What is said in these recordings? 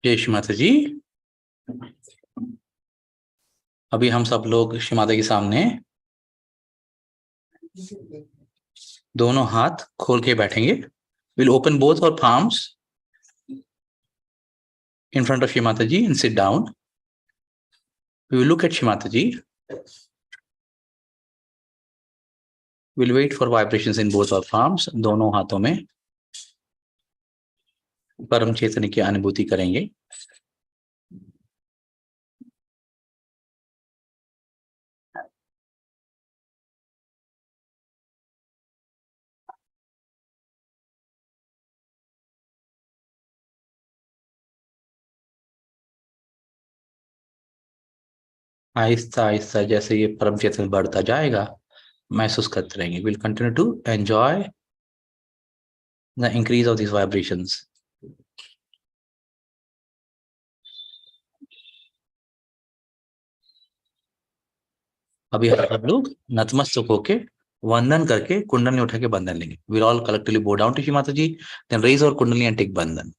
जय श्री माता जी। अभी हम सब लोग श्री माता के सामने दोनों हाथ खोल के बैठेंगे। Will open both our palms in front of Shri Mataji and sit down. We will look at Shri Mataji. We'll wait for vibrations in both our palms. दोनों हाथों में परम चैतन्य की अनुभूति करेंगे। आहिस्ता आहिस्ता जैसे ये परम चैतन्य बढ़ता जाएगा महसूस करते रहेंगे। We'll continue to enjoy the increase of these vibrations. अभी हम सब लोग नतमस्तक होके वंदन करके कुंडली उठा के बंधन लेंगे। We'll all collectively bow down to Shri Mataji, then raise our kundalini and take बंधन।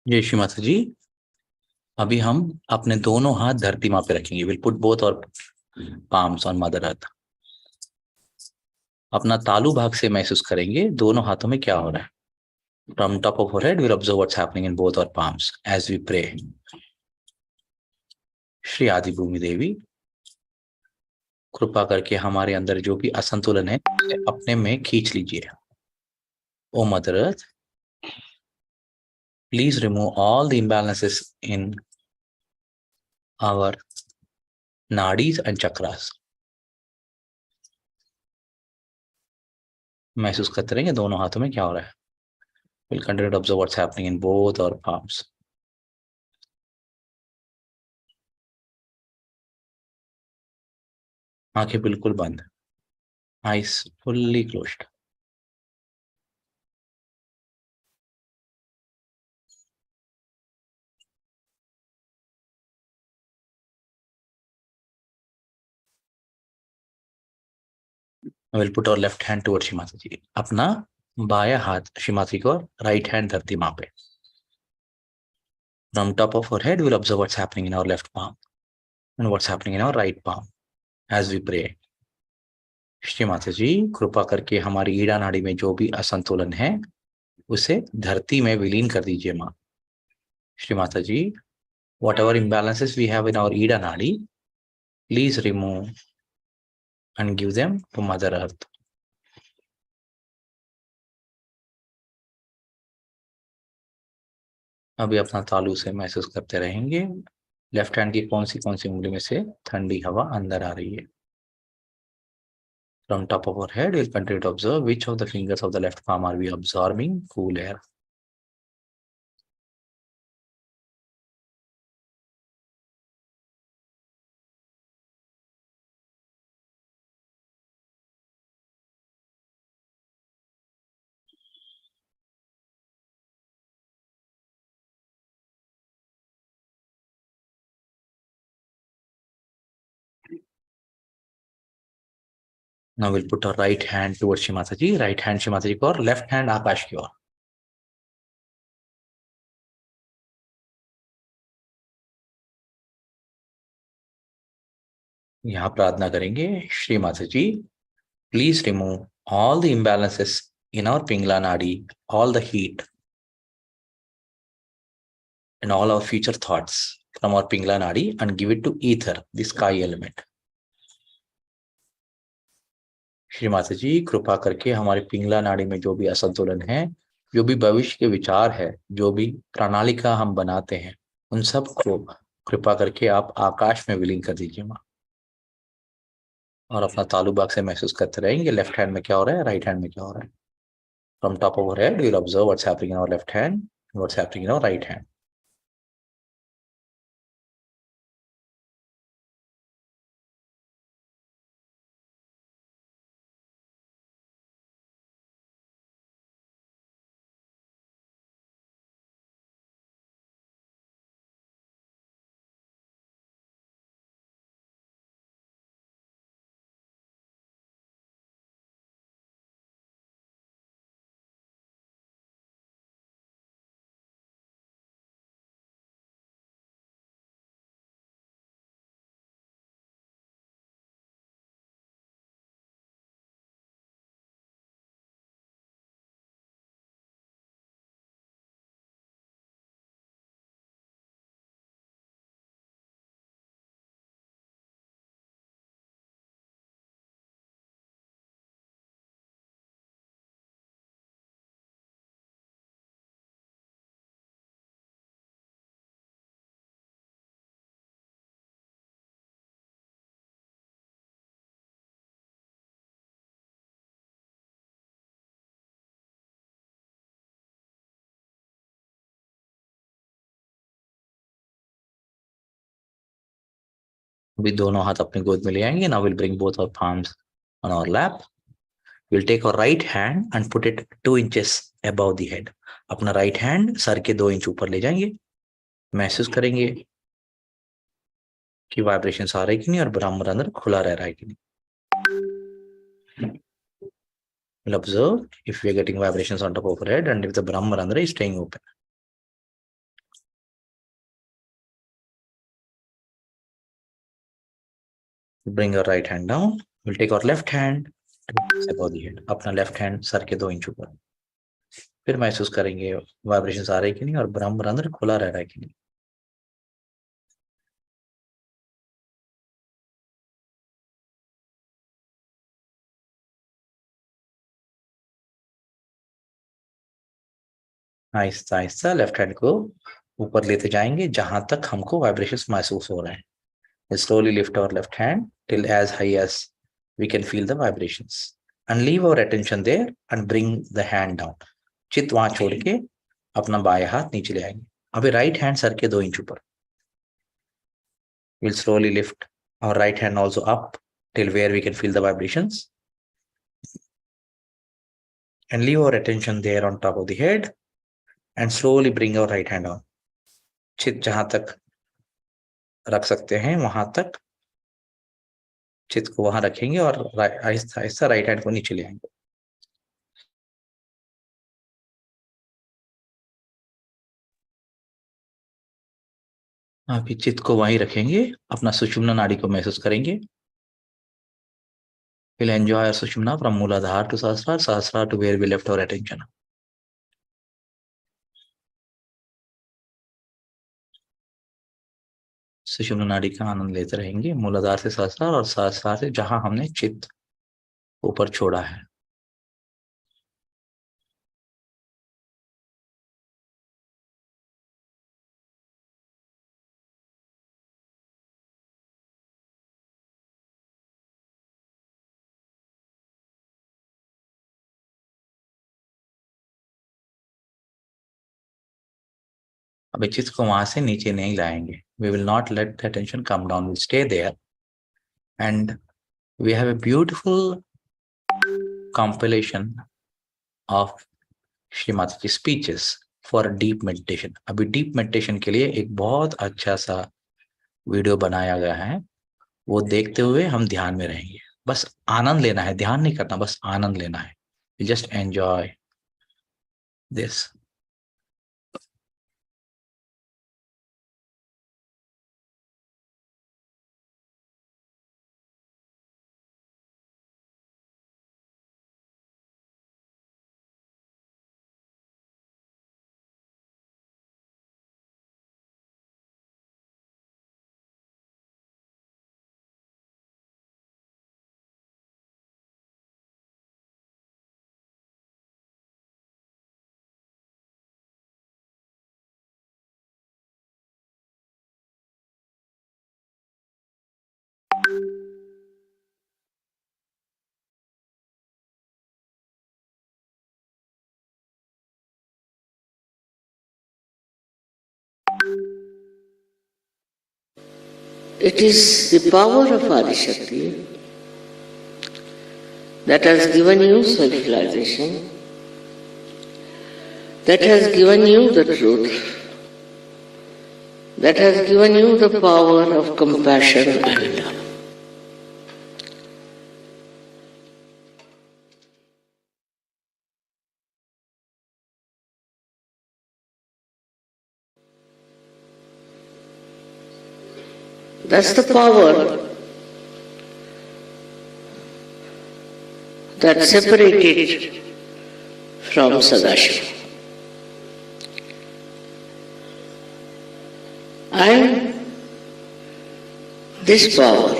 जय श्री माता जी। अभी हम अपने दोनों हाथ धरती माँ पे रखेंगे। Will put both our palms on mother earth. अपना तालु भाग से महसूस करेंगे दोनों हाथों में क्या हो रहा है। From top of our head will observe what's happening in both our palms as we pray. Shri Adi Bhumi देवी कृपा करके हमारे अंदर जो भी असंतुलन है अपने में खींच लीजिए। O mother earth, please remove all the imbalances in our nadis and chakras। महसूस करते रहेंगे दोनों हाथों में क्या हो रहा है। We'll continue to observe what's happening in both our palms। आंखें बिल्कुल बंद, eyes fully closed। We'll put our left hand towards Shri Mata जी। अपना बाया हाथ श्री माता जी को, राइट हैंड धरती माँ पे। From top of our head, we'll observe what's happening in our left palm and what's happening in our right palm as we pray। Shri Mata जी कृपा करके हमारी ईड़ा नाड़ी में जो भी असंतुलन है उसे धरती में विलीन कर दीजिए माँ। श्री माता जी, whatever imbalances we have in our Ida नाड़ी, please remove and give them to Mother Earth। अभी अपना तालु से महसूस करते रहेंगे लेफ्ट हैंड की कौन सी उंगली में से ठंडी हवा अंदर आ रही है। From top of our head, we'll continue to observe which of the fingers of the left palm are we absorbing cool air। Now we'll put our right hand towards Shri Mata ji, right hand Shri Mata जी को और left hand आकाश की ओर। यहाँ प्रार्थना करेंगे, Shri Mata ji please remove all the imbalances in our Pingla Nadi, all the heat and all our future thoughts from our Pingla Nadi and give it to ether, the sky element। Shri Mata जी कृपा करके हमारे पिंगला नाड़ी में जो भी असंतुलन है, जो भी भविष्य के विचार है, जो भी प्रणालिका हम बनाते हैं, उन सब को कृपा करके आप आकाश में विलीन कर दीजिए माँ। और अपना तालु बाग से महसूस करते रहेंगे लेफ्ट हैंड में क्या हो रहा है, राइट हैंड में क्या हो रहा है. From top of our head we will observe what's happening in our left hand, what's happening in our right hand. अभी दोनों हाथ अपनी गोद में ले आएंगे. Now will bring both our palms on our lap. We'll take our right hand and put it 2 inches above the head. अपना right hand sir के 2 इंच ऊपर ले जाएंगे. महसूस करेंगे कि वाइब्रेशन आ रही कि नहीं और ब्रह्मरंध्र खुला रह रहा है कि नहीं. We'll observe if we are getting vibrations on top of our head and if the brahmarandra is staying open. Bring our right hand down. We'll take our left hand above the head. अपना left hand sir के 2 inch ऊपर. फिर महसूस करेंगे vibration आ रही कि नहीं और ब्रह्मरंध्र खुला रह रहा है कि नहीं. आहिस्ता आहिस्ता लेफ्ट हैंड को ऊपर लेते जाएंगे जहां तक हमको वाइब्रेशंस महसूस हो रहे हैं. Slowly lift our left hand till as high as we can feel the vibrations and leave our attention there and bring the hand down. चित वहां छोड़ के अपना बाएं हाथ नीचे ले आएंगे. अभी राइट हैंड सर के 2 इंच ऊपर. We'll slowly lift our right hand also up till where we can feel the vibrations and leave our attention there on top of the head and slowly bring our right hand on. चित जहां तक रख सकते हैं वहां तक चित को वहां रखेंगे और आहिस्ता आहिस्ता राइट हैंड को नीचे ले आएंगे. अभी चित को वहीं रखेंगे. अपना सुषुम्ना नाड़ी को महसूस करेंगे. We'll enjoy our sushumna from Mooladhara to Sahasrara, Sahasrara to where we left our attention. सुषुम्ना नाड़ी का आनंद लेते रहेंगे मूलाधार से सहस्रार और सहस्रार से जहां हमने चित्त ऊपर छोड़ा है. अभी चित्त को वहां से नीचे नहीं लाएंगे. We will not let the attention come down. We'll stay there and we have a beautiful compilation of Shri Mata की स्पीचेस फॉर डीप मेडिटेशन. अभी डीप मेडिटेशन के लिए एक बहुत अच्छा सा वीडियो बनाया गया है. वो देखते हुए हम ध्यान में रहेंगे. बस आनंद लेना है, ध्यान नहीं करना, बस आनंद लेना है. Just enjoy this. It is the power of Adishakti that has given you self-realization, that has given you the truth, that has given you the power of compassion and love. That's the power that separated from Sadashiva. And this power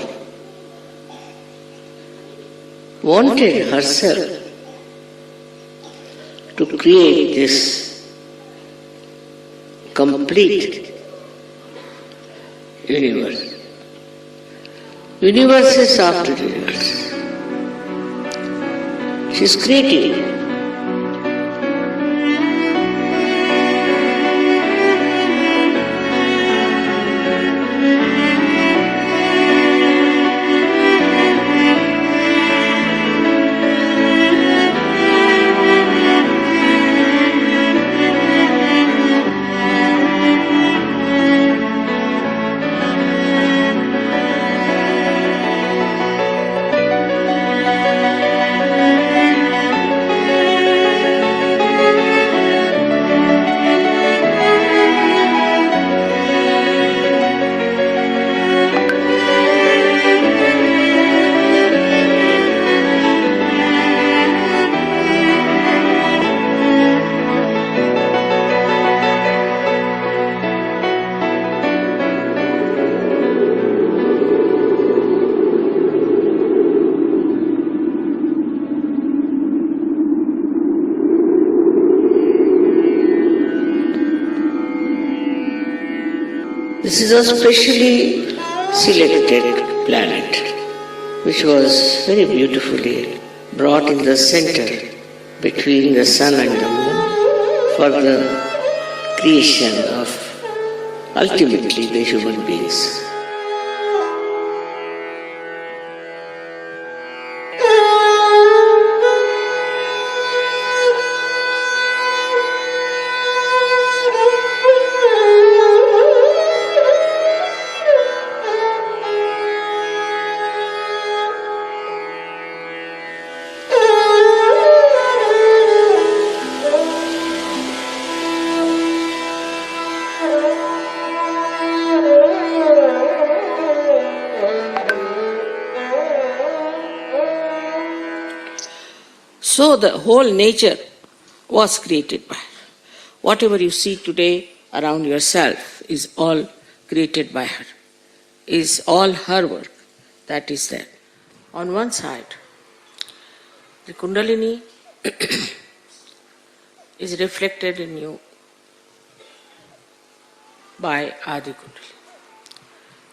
wanted herself to create this complete universe. Universes after universes. She's creative. This is a specially selected planet, which was very beautifully brought in the center between the sun and the moon for the creation of ultimately the human beings. So the whole nature was created by her. Whatever you see today around yourself is all created by her, is all her work that is there. On one side, the Kundalini is reflected in you by Adi Kundalini.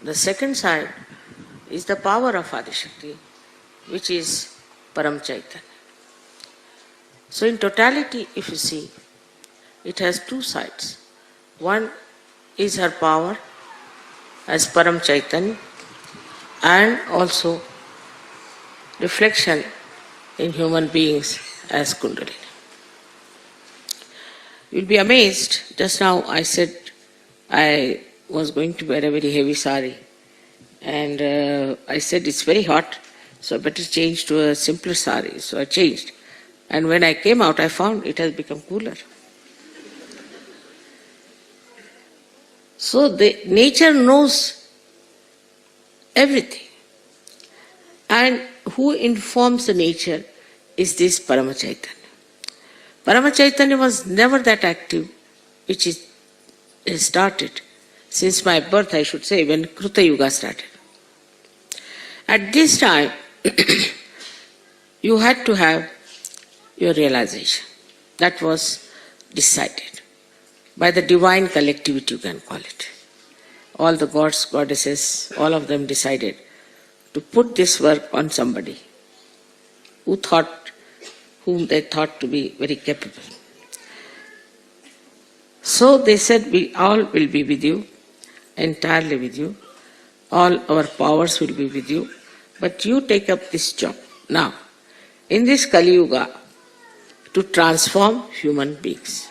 The second side is the power of Adishakti, which is Param Chaitanya. So in totality, if you see, it has two sides. One is her power as Param Chaitanya and also reflection in human beings as Kundalini. You'll be amazed, just now I said I was going to wear a very heavy sari and I said it's very hot, so I better change to a simpler sari. So I changed. And when I came out, I found it has become cooler. So the nature knows everything. And who informs the nature is this Parama Chaitanya. Parama Chaitanya was never that active, which is started since my birth, I should say, when Kruta Yuga started. At this time, you had to have your realization. That was decided by the divine collectivity, you can call it. All the gods, goddesses, all of them decided to put this work on somebody whom they thought to be very capable. So they said, we all will be with you, entirely with you. All our powers will be with you. But you take up this job now, in this Kali Yuga, to transform human beings.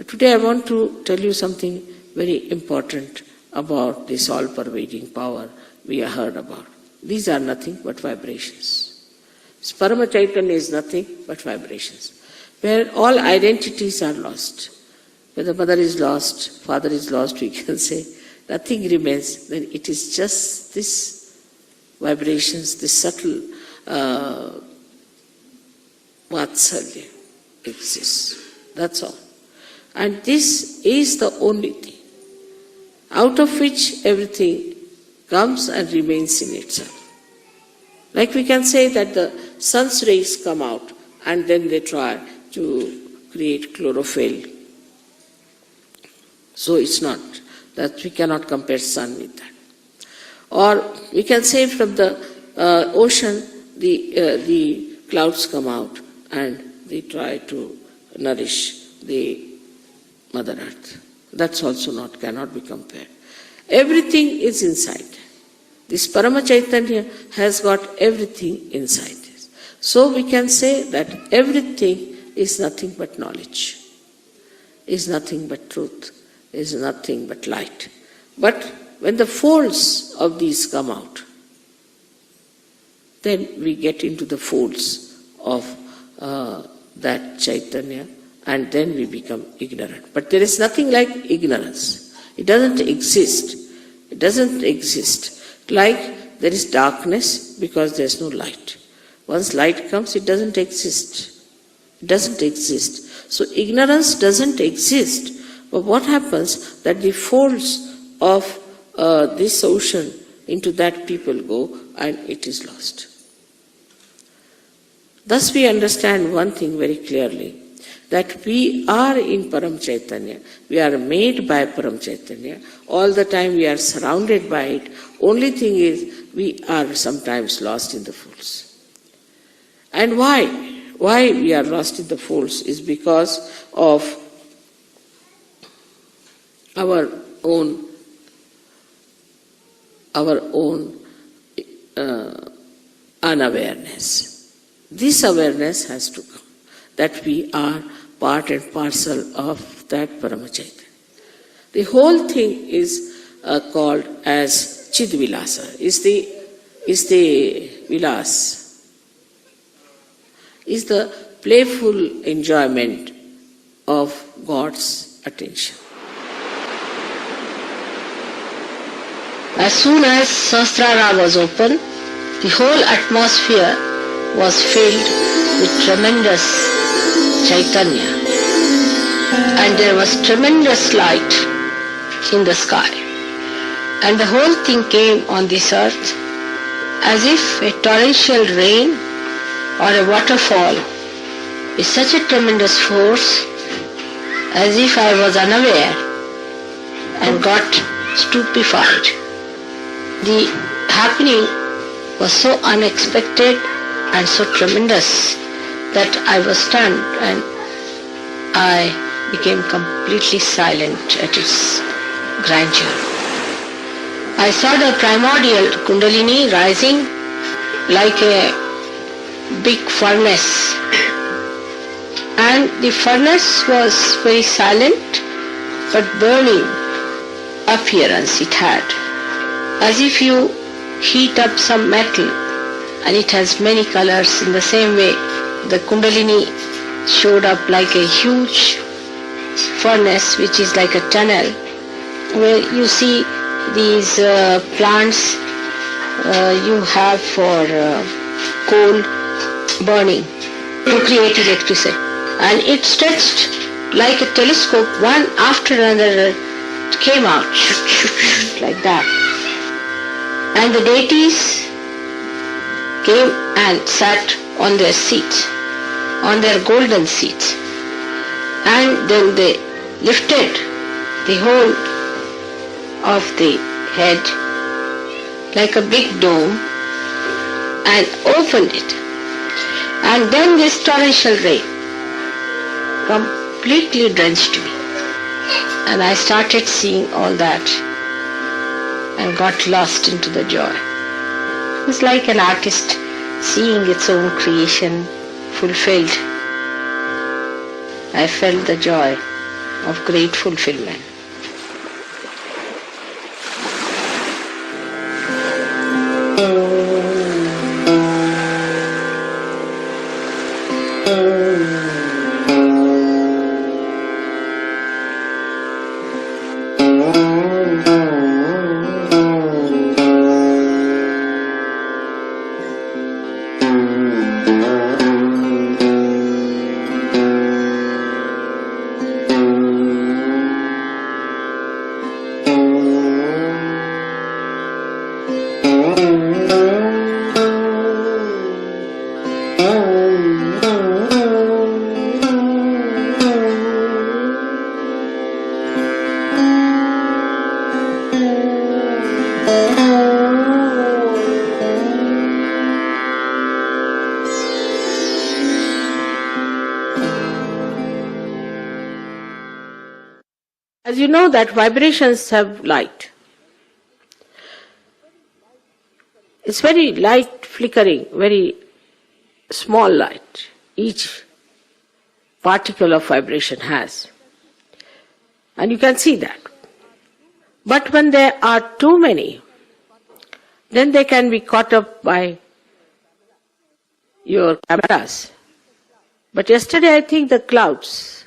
Today I want to tell you something very important about this all-pervading power we have heard about. These are nothing but vibrations. Parama Chaitanya is nothing but vibrations, where all identities are lost. Where the mother is lost, father is lost, we can say, nothing remains, then it is just this vibrations, this subtle vatsalya exists. That's all. And this is the only thing, out of which everything comes and remains in itself. Like we can say that the sun's rays come out and then they try to create chlorophyll. So it's not, that we cannot compare sun with that. Or we can say from the ocean, the clouds come out and they try to nourish the Mother Earth. That's also cannot be compared. Everything is inside. This Parama Chaitanya has got everything inside this. So we can say that everything is nothing but knowledge, is nothing but truth, is nothing but light. But when the folds of these come out, then we get into the folds of that Chaitanya, and then we become ignorant. But there is nothing like ignorance. It doesn't exist. It doesn't exist. Like there is darkness because there is no light. Once light comes, it doesn't exist. It doesn't exist. So ignorance doesn't exist. But what happens that the folds of this ocean, into that people go and it is lost. Thus we understand one thing very clearly, that we are in Param Chaitanya, we are made by Param Chaitanya, all the time we are surrounded by it. Only thing is, we are sometimes lost in the folds. And why? Why we are lost in the folds is because of our own unawareness. This awareness has to come, that we are part and parcel of that Parama Chaitanya. The whole thing is called as Chidvilasa, is the vilas, is the playful enjoyment of God's attention. As soon as Sahasrara was open, the whole atmosphere was filled with tremendous Chaitanya, and there was tremendous light in the sky, and the whole thing came on this earth as if a torrential rain or a waterfall with such a tremendous force, as if I was unaware and got stupefied. The happening was so unexpected and so tremendous that I was stunned and I became completely silent at its grandeur. I saw the primordial Kundalini rising like a big furnace, and the furnace was very silent but burning appearance it had, as if you heat up some metal and it has many colors. In the same way, the Kundalini showed up like a huge furnace, which is like a tunnel, where you see these plants you have for coal burning to create electricity. And it stretched like a telescope, one after another, came out like that. And the deities came and sat on their seats, on their golden seats. And then they lifted the whole of the head like a big dome and opened it. And then this torrential rain completely drenched me. And I started seeing all that and got lost into the joy. It was like an artist seeing its own creation fulfilled. I felt the joy of great fulfillment. As you know that vibrations have light. It's very light flickering, very small light each particle of vibration has. And you can see that. But when there are too many, then they can be caught up by your cameras. But yesterday I think the clouds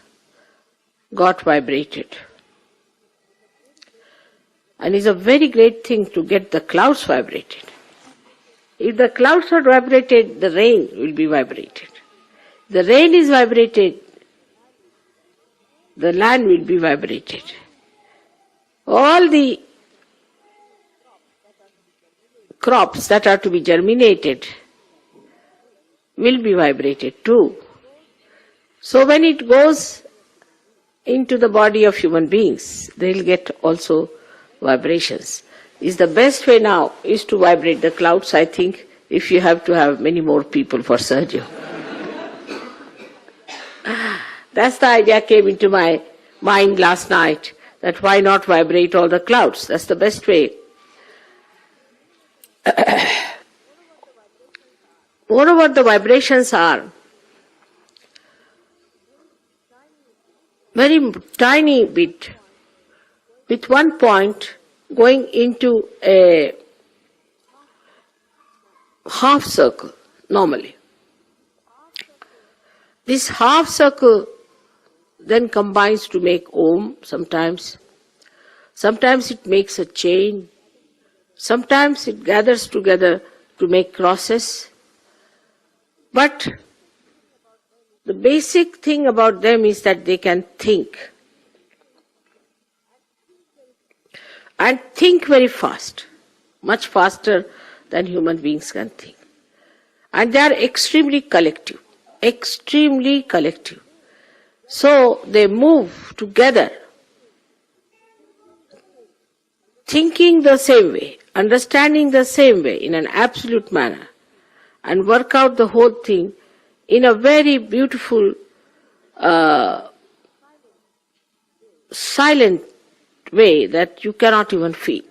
got vibrated. And it's a very great thing to get the clouds vibrated. If the clouds are vibrated, the rain will be vibrated. The rain is vibrated, the land will be vibrated. All the crops that are to be germinated will be vibrated too. So when it goes into the body of human beings, they will get also vibrations. Is the best way now is to vibrate the clouds, I think, if you have to have many more people for Sergio. That's the idea came into my mind last night, that why not vibrate all the clouds? That's the best way. Moreover, the vibrations are very tiny bit, with one point going into a half circle normally. This half circle then combines to make Om sometimes. Sometimes it makes a chain. Sometimes it gathers together to make crosses. But the basic thing about them is that they can think. And think very fast, much faster than human beings can think. And they are extremely collective, extremely collective. So they move together, thinking the same way, understanding the same way in an absolute manner, and work out the whole thing in a very beautiful, silent way that you cannot even feel.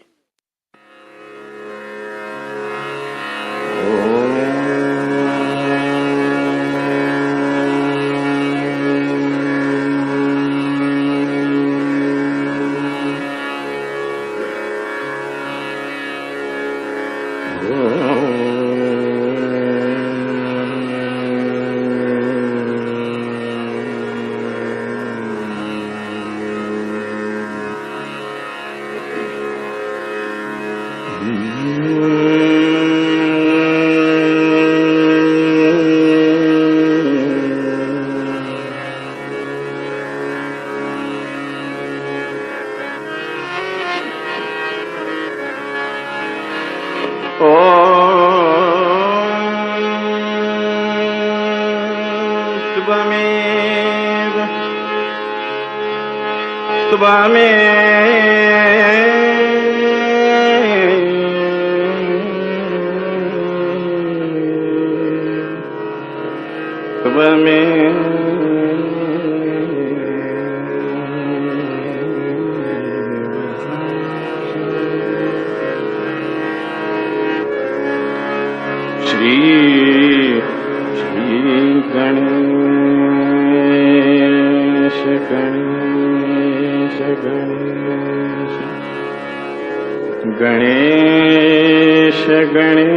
Ganesh Ganesh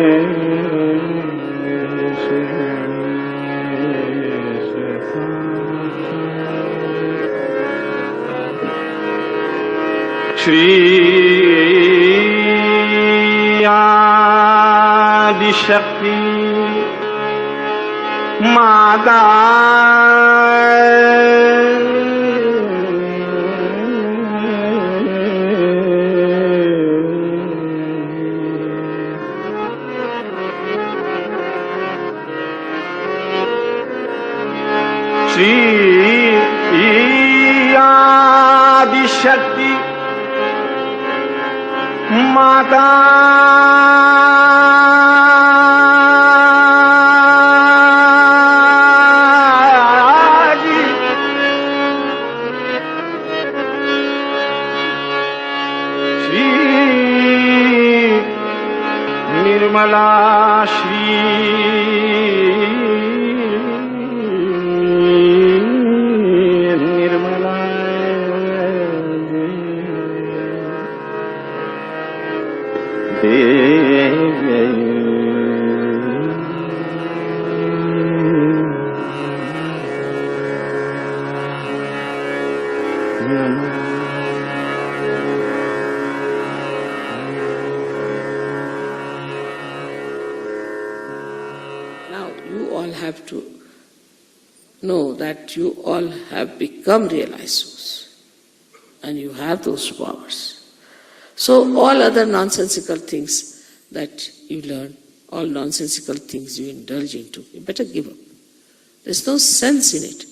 Shri Adishakti माता श्री आदिशक्ति माता Shri Nirmala Shri Now you all have to know that you all have become realized souls and you have those powers. So all other nonsensical things that you learn, all nonsensical things you indulge into, you better give up. There's no sense in it.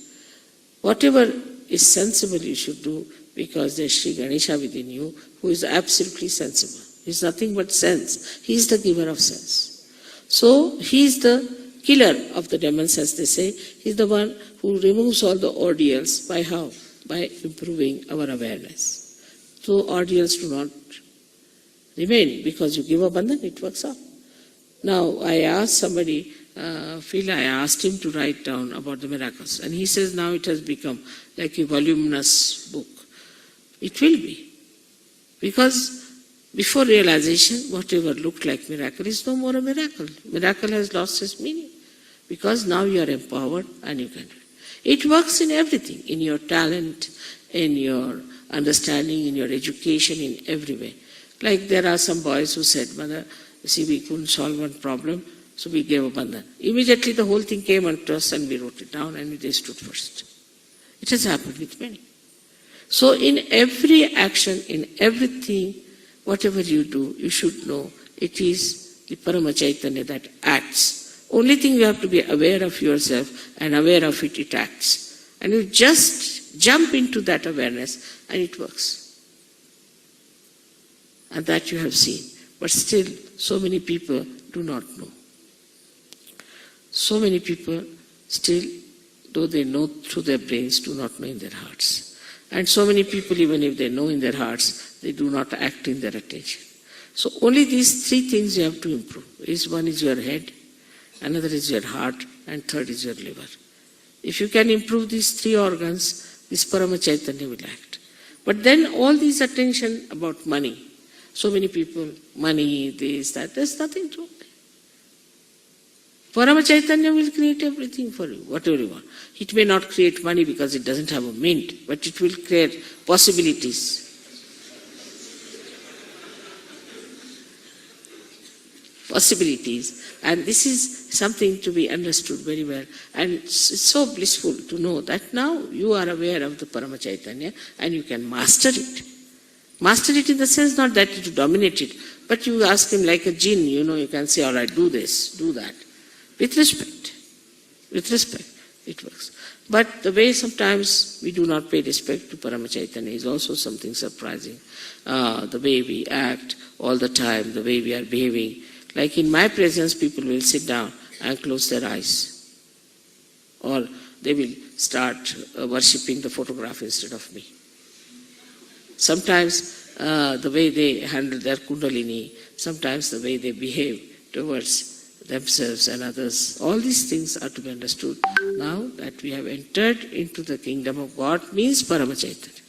Whatever is sensible you should do, because there's Sri Ganesha within you who is absolutely sensible. He's nothing but sense. He's the giver of sense. So he's the killer of the demons, as they say. He's the one who removes all the ordeals. By how? By improving our awareness. So ordeals do not remain because you give abandon, it works out. Now I asked somebody, Phil, I asked him to write down about the miracles, and he says now it has become like a voluminous book. It will be, because before realization, whatever looked like miracle is no more a miracle. Miracle has lost its meaning, because now you are empowered and you can do it. It works in everything, in your talent, in your understanding, in your education, in every way. Like there are some boys who said, Mother, you see, we couldn't solve one problem, so we gave abandon. Immediately the whole thing came unto us and we wrote it down and they stood first. It has happened with many. So in every action, in everything, whatever you do, you should know it is the Parama Chaitanya that acts. Only thing you have to be aware of yourself, and aware of it, it acts. And you just jump into that awareness and it works. And that you have seen. But still, so many people do not know. So many people still, though they know through their brains, do not know in their hearts. And so many people, even if they know in their hearts, they do not act in their attention. So only these three things you have to improve. One is your head, another is your heart, and third is your liver. If you can improve these three organs, this Parama Chaitanya will act. But then all this attention about money, so many people, money, this, that, there's nothing to it. Parama Chaitanya will create everything for you, whatever you want. It may not create money because it doesn't have a mint, but it will create possibilities. Possibilities. And this is something to be understood very well. And it's so blissful to know that now you are aware of the Parama Chaitanya and you can master it. Master it in the sense not that you dominate it, but you ask him like a jinn, you can say, all right, do this, do that. With respect. With respect. it works. But the way sometimes we do not pay respect to Paramachaitanya is also something surprising. The way we act all the time, the way we are behaving. Like in my presence, people will sit down and close their eyes. Or they will start worshipping the photograph instead of me. Sometimes the way they handle their kundalini, sometimes the way they behave towards themselves and others, all these things are to be understood. Now that we have entered into the kingdom of God means Paramachaitanya.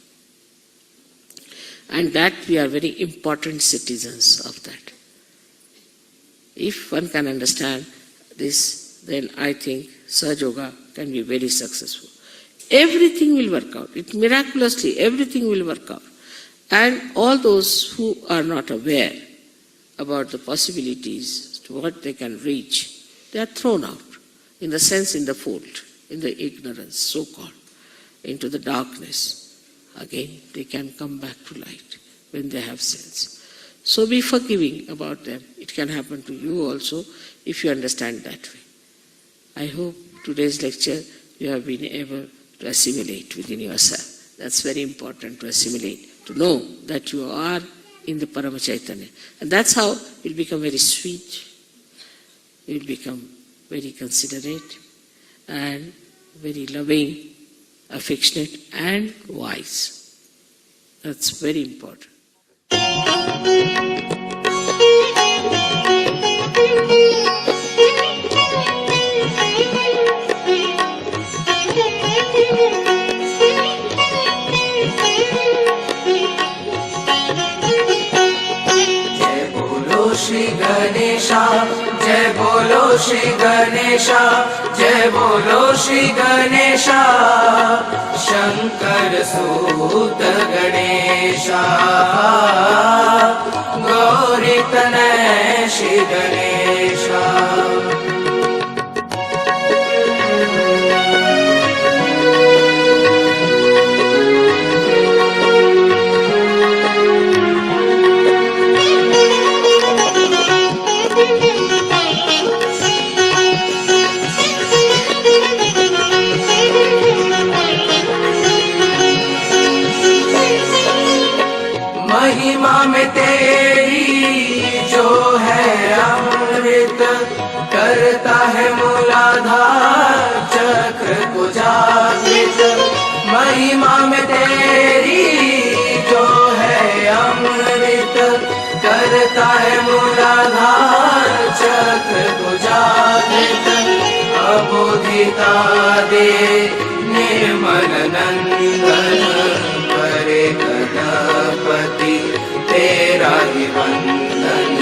And that we are very important citizens of that. If one can understand this, then I think Sahaja Yoga can be very successful. Everything will work out. Miraculously, everything will work out. And all those who are not aware about the possibilities, to what they can reach, they are thrown out, in the sense in the fold, in the ignorance, so-called, into the darkness. Again, they can come back to light when they have sense. So be forgiving about them. It can happen to you also if you understand that way. I hope today's lecture you have been able to assimilate within yourself. That's very important, to assimilate, to know that you are in the Paramachaitanya. And that's how you'll become very sweet, you'll become very considerate and very loving, affectionate and wise. That's very important. Shri Ganesha जय बोलो श्री गणेशा जय बोलो श्री गणेशा शंकर सूत गणेशा गौरी तनय श्री गणेशा महिमा में तेरी जो है अमृत करता है मूलाधार चक्र को जागृत महिमा में तेरी जो है अमृत करता है मूलाधार चक्र को जागृत अबोधिता दे निर्मल नंदन करे गणपति तेरा ही वंदन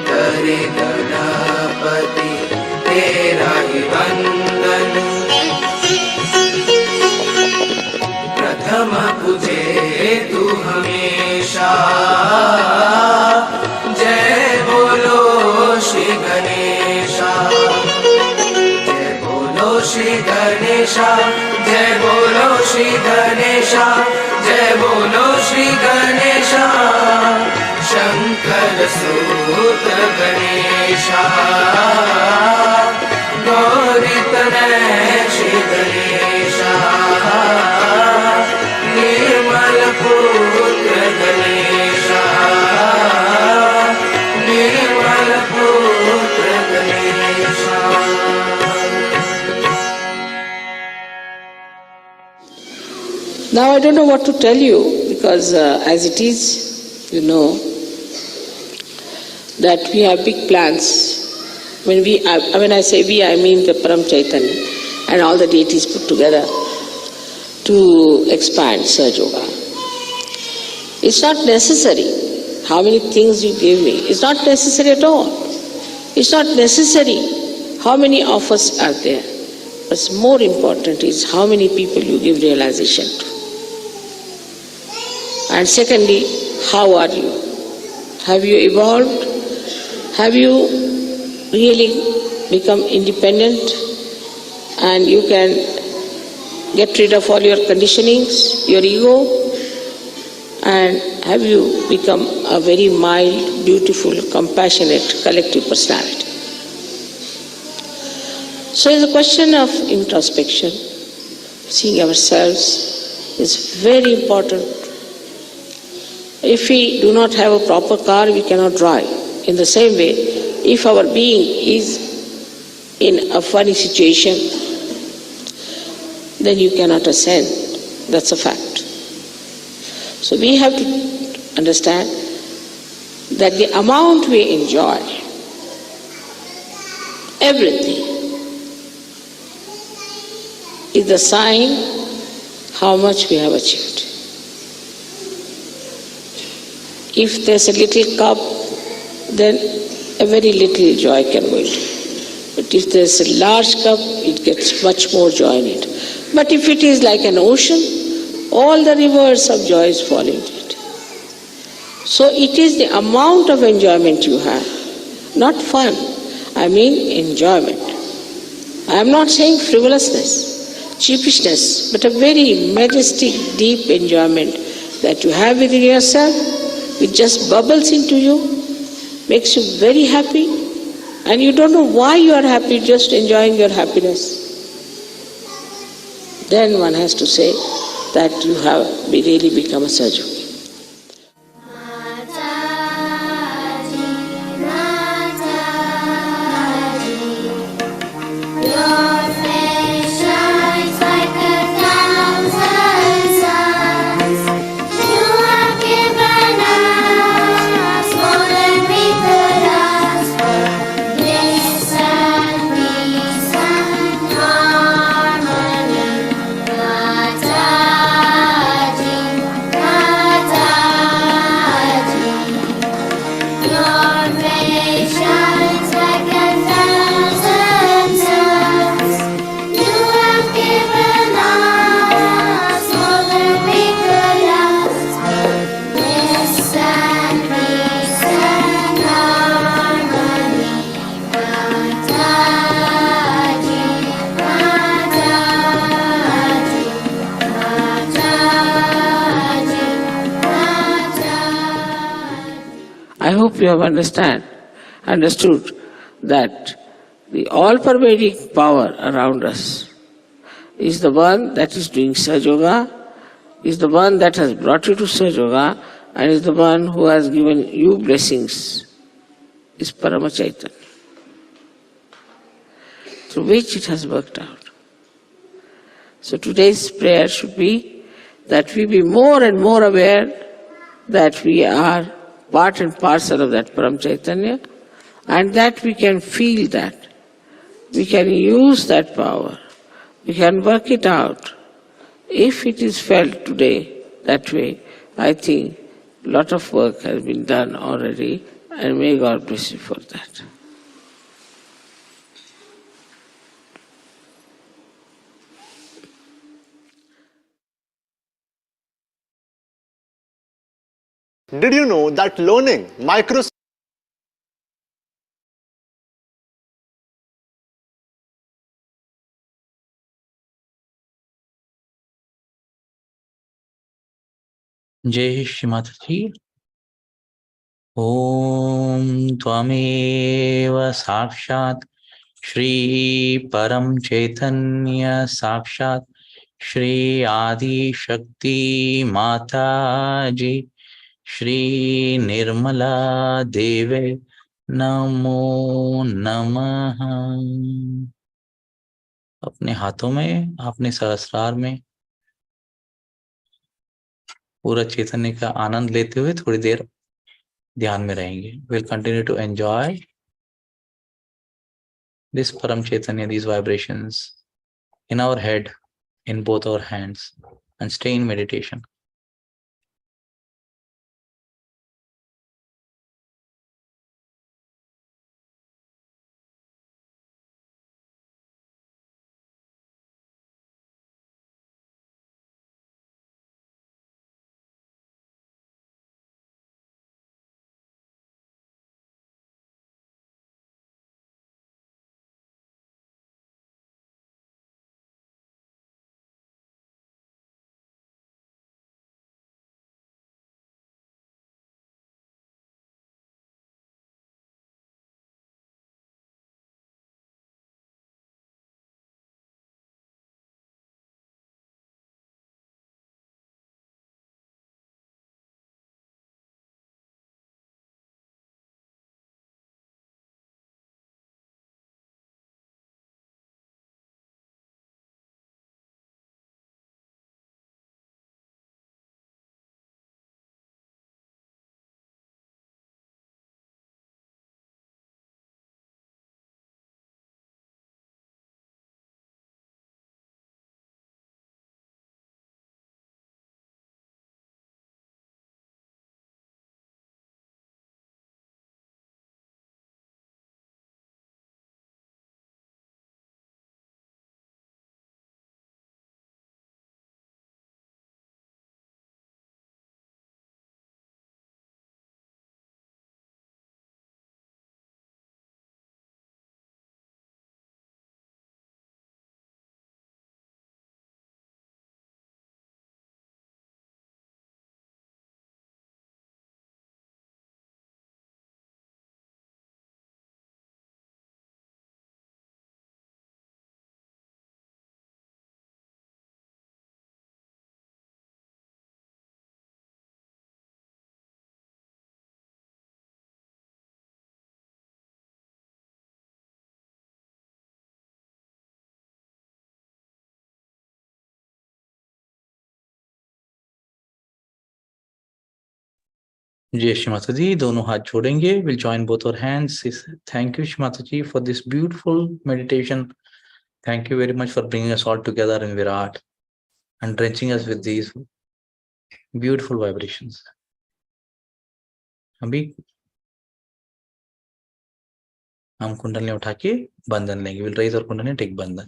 करे गणपति तेरा ही वंदन प्रथम पूजे तू हमेशा जय बोलो श्री गणेशा जय बोलो श्री गणेशा जय बोलो श्री गणेशा जय बोलो श्री गणेशा शंकर सूत गणेशा गौरी तनय श्री गणेशा निर्मल पुत्र गणेशा निर्मल पुत्र Ganesha Now I don't know what to tell you, because as it is, you know, that we have big plans. When I say we, I mean the Param Chaitanya and all the deities put together to expand Sahaja Yoga. It's not necessary how many things you give me. It's not necessary at all. It's not necessary how many of us are there. What's more important is how many people you give realization to. And secondly, how are you? Have you evolved? Have you really become independent and you can get rid of all your conditionings, your ego? And have you become a very mild, beautiful, compassionate, collective personality? So it's a question of introspection. Seeing ourselves is very important. If we do not have a proper car, we cannot drive. In the same way, if our being is in a funny situation, then you cannot ascend. That's a fact. So we have to understand that the amount we enjoy, everything, is the sign how much we have achieved. If there's a little cup, then a very little joy can go into it. But if there's a large cup, it gets much more joy in it. But if it is like an ocean, all the rivers of joy fall into it. So it is the amount of enjoyment you have, not fun. I mean enjoyment. I am not saying frivolousness, cheapishness, but a very majestic, deep enjoyment that you have within yourself, which just bubbles into you, makes you very happy, and you don't know why you are happy, just enjoying your happiness. Then one has to say that you have really become a sadhu. I hope you have understood that the all-pervading power around us is the one that is doing Sahaja Yoga, is the one that has brought you to Sahaja Yoga, and is the one who has given you blessings, is Parama Chaitanya, through which it has worked out. So today's prayer should be that we be more and more aware that we are part and parcel of that Param Chaitanya, and that we can feel that. We can use that power. We can work it out. If it is felt today that way, I think a lot of work has been done already, and may God bless you for that. Did you know that learning micro जय श्री माता जी। ओम त्वमेव साक्षात् श्री परम चैतन्य साक्षात् श्री आदि शक्ति माता जी श्री निर्मला देवे नमो नमः। अपने हाथों में, अपने सहस्रार में पूरा चैतन्य का आनंद लेते हुए थोड़ी देर ध्यान में रहेंगे। We'll continue to enjoy this Param Chaitanya, these vibrations in our head, in both our hands, and stay in meditation. जय श्री माता जी, दोनों हाथ जोड़ेंगे. We'll join both our hands. Thank you, Shri Mata Ji, for this beautiful meditation. Thank you very much for bringing us all together in Virat and drenching us with these beautiful vibrations. अभी हम कुंडली उठा के बंधन लेंगे. We'll raise our कुंडली and take बंधन.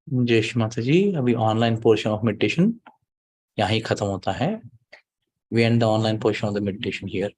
जय श्री माता जी, अभी ऑनलाइन पोर्शन ऑफ मेडिटेशन यहाँ ही खत्म होता है. We end the online portion of the meditation here.